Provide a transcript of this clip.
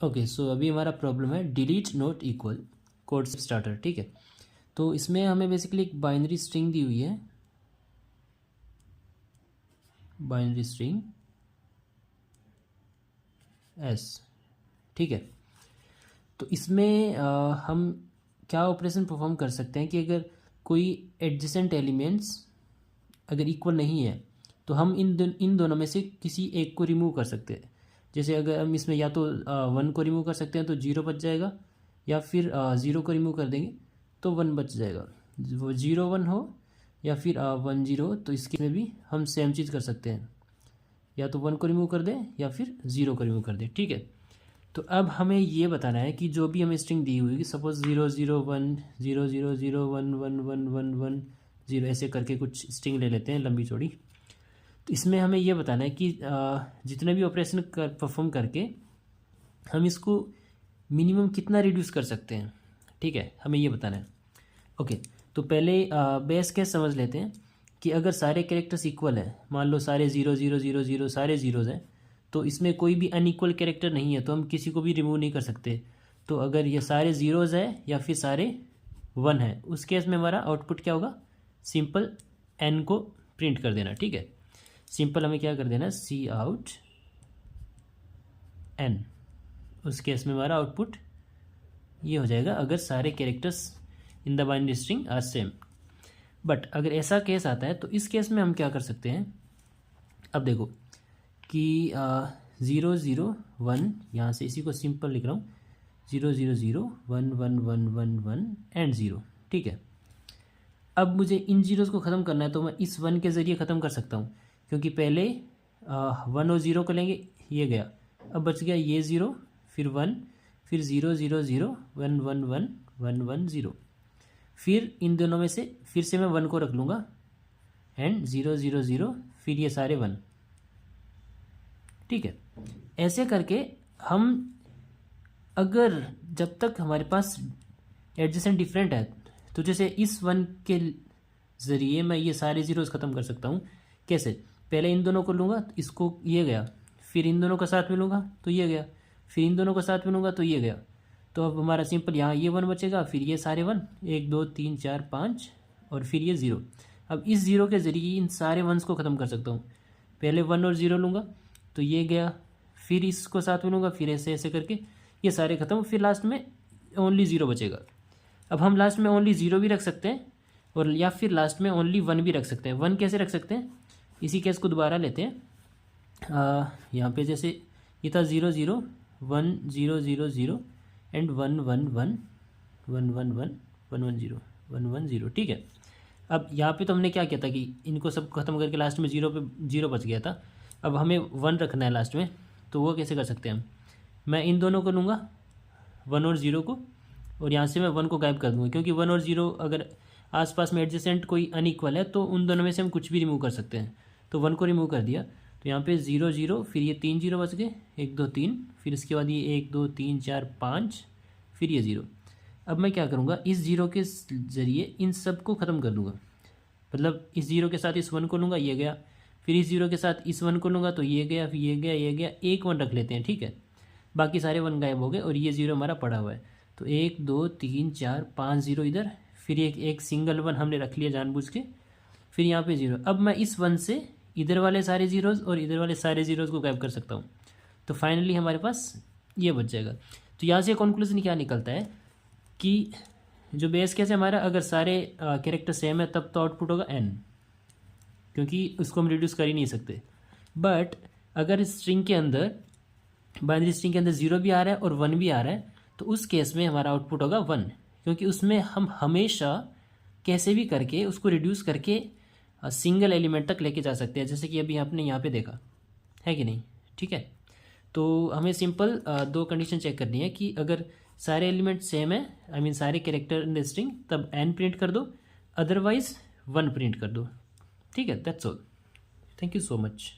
Okay, सो अभी हमारा problem है delete not equal code starter, ठीक है। तो इसमें हमें बेसिकली एक बाइनरी स्ट्रिंग दी हुई है, बाइनरी स्ट्रिंग एस, ठीक है। तो इसमें हम क्या ऑपरेशन परफॉर्म कर सकते हैं कि अगर कोई एडजेसेंट एलिमेंट्स अगर इक्वल नहीं है तो हम इन दोनों में से किसी एक को रिमूव कर सकते हैं। जैसे अगर हम इसमें या तो 1 को रिमूव कर सकते हैं तो 0 बच जाएगा, या फिर 0 को रिमूव कर देंगे तो 1 बच जाएगा। वो 0 1 हो या फिर 1 0 हो, तो इसके में भी हम सेम चीज़ कर सकते हैं, या तो 1 को रिमूव कर दें या फिर 0 को रिमूव कर दें, ठीक है। तो अब हमें ये बताना है कि जो भी हमें स्ट्रिंग दी हुई है, सपोज 0 0 1 0 0 0 1 1 1 1 1 0 ऐसे करके कुछ स्ट्रिंग ले लेते हैं लंबी चौड़ी। तो इसमें हमें ये बताना है कि जितने भी ऑपरेशन परफॉर्म करके हम इसको मिनिमम कितना रिड्यूस कर सकते हैं, ठीक है, हमें ये बताना है। ओके, तो पहले बेस केस समझ लेते हैं कि अगर सारे कैरेक्टर्स इक्वल हैं, मान लो सारे 0 0 0 0 सारे जीरोज़ हैं, तो इसमें कोई भी अनइक्वल कैरेक्टर नहीं है तो हम किसी को भी रिमूव नहीं कर सकते। तो अगर ये सारे जीरोज़ है या फिर सारे 1 है, उस केस में हमारा आउटपुट क्या होगा, सिंपल n को प्रिंट कर देना, ठीक है। सिंपल हमें क्या कर देना, सी आउट n। उस केस में हमारा आउटपुट ये हो जाएगा अगर सारे characters in the binary string are same. But अगर ऐसा केस आता है तो इस केस में हम क्या कर सकते हैं, अब देखो कि 0 0 1, यहाँ से इसी को सिंपल लिख रहा हूँ, 0 0 0 1 1 1 1 1 एंड 0, ठीक है। अब मुझे इन जीरोज़ को ख़त्म करना है तो मैं इस 1 के ज़रिए ख़त्म कर सकता हूँ, क्योंकि पहले 1 और 0 को लेंगे, ये गया, अब बच गया ये 0 फिर 1 फिर 0 0 0 1 1 1 1 1 0, फिर इन दोनों में से फिर से मैं 1 को रख लूँगा एंड 0 0 0 फिर ये सारे 1, ठीक है। ऐसे करके हम अगर जब तक हमारे पास एडजेसेंट डिफरेंट है, तो जैसे इस 1 के ज़रिए मैं ये सारे जीरोज़ ख़त्म कर सकता हूँ। कैसे, पहले इन दोनों को लूँगा, इसको ये गया, फिर इन दोनों का साथ मिलूँगा तो ये गया, फिर इन दोनों का साथ मिलूँगा तो ये गया। तो अब हमारा सिंपल यहाँ ये 1 बचेगा, फिर ये सारे 1 1 2 3 4 5 और फिर ये 0। अब इस 0 के ज़रिए इन सारे 1s को ख़त्म कर सकता हूँ। पहले 1 और 0 लूँगा तो ये गया, फिर इसको साथ में लूँगा, फिर ऐसे ऐसे करके ये सारे ख़त्म, फिर लास्ट में ओनली 0 बचेगा। अब हम लास्ट में ओनली 0 भी रख सकते हैं और या फिर लास्ट में ओनली 1 भी रख सकते हैं। 1 कैसे रख सकते हैं, इसी केस को दोबारा लेते हैं। यहाँ पे जैसे ये था 0 0 1 0 0 0 एंड 1 1 1 1 1 1 1 1 0 1 1 0, ठीक है। अब यहाँ पे तो हमने क्या किया था कि इनको सब खत्म करके लास्ट में 0 पे 0 बच गया था। अब हमें 1 रखना है लास्ट में, तो वो कैसे कर सकते हैं हम, मैं इन दोनों को लूँगा 1 और 0 को, और यहाँ से मैं 1 को गायब कर दूँगा, क्योंकि 1 और 0 अगर आसपास में एडजेसेंट कोई अनइक्वल है तो उन दोनों में से हम कुछ भी रिमूव कर सकते हैं। तो 1 को रिमूव कर दिया तो यहाँ पे 0 0 फिर ये 3 0 बच गए, 1 2 3, फिर इसके बाद ये 1 2 3 4 5 फिर ये 0। अब मैं क्या करूँगा, इस 0 के ज़रिए इन सब को ख़त्म कर दूँगा, मतलब इस 0 के साथ इस 1 को लूँगा, ये गया, फिर इस 0 के साथ इस 1 को लूँगा तो ये गया, फिर ये गया, ये गया, एक 1 रख लेते हैं, ठीक है। बाकी सारे 1 गायब हो गए और ये 0 हमारा पड़ा हुआ है। तो 1 2 3 4 5 0 इधर, फिर एक सिंगल 1 हमने रख लिया जानबूझ के, फिर यहाँ पे 0। अब मैं इस 1 से इधर वाले सारे जीरोज़ और इधर वाले सारे जीरोज़ को गायब कर सकता हूँ, तो फाइनली हमारे पास ये बच जाएगा। तो यहाँ से कंक्लूजन क्या निकलता है कि जो बेस केस है हमारा, अगर सारे कैरेक्टर सेम है तब तो आउटपुट होगा n, क्योंकि उसको हम रिड्यूस कर ही नहीं सकते। बट अगर स्ट्रिंग के अंदर, बाइनरी स्ट्रिंग के अंदर 0 भी आ रहा है और 1 भी आ रहा है, तो उस केस में हमारा आउटपुट होगा 1, क्योंकि उसमें हम हमेशा कैसे भी करके उसको रिड्यूस करके सिंगल एलिमेंट तक लेके जा सकते हैं, जैसे कि अभी आपने यहाँ पे देखा है कि नहीं, ठीक है। तो हमें सिंपल 2 कंडीशन चेक करनी है कि अगर सारे एलिमेंट सेम है, आई मीन सारे कैरेक्टर इन द स्ट्रिंग, तब n प्रिंट कर दो, अदरवाइज 1 प्रिंट कर दो, ठीक है। That's all, thank you so much.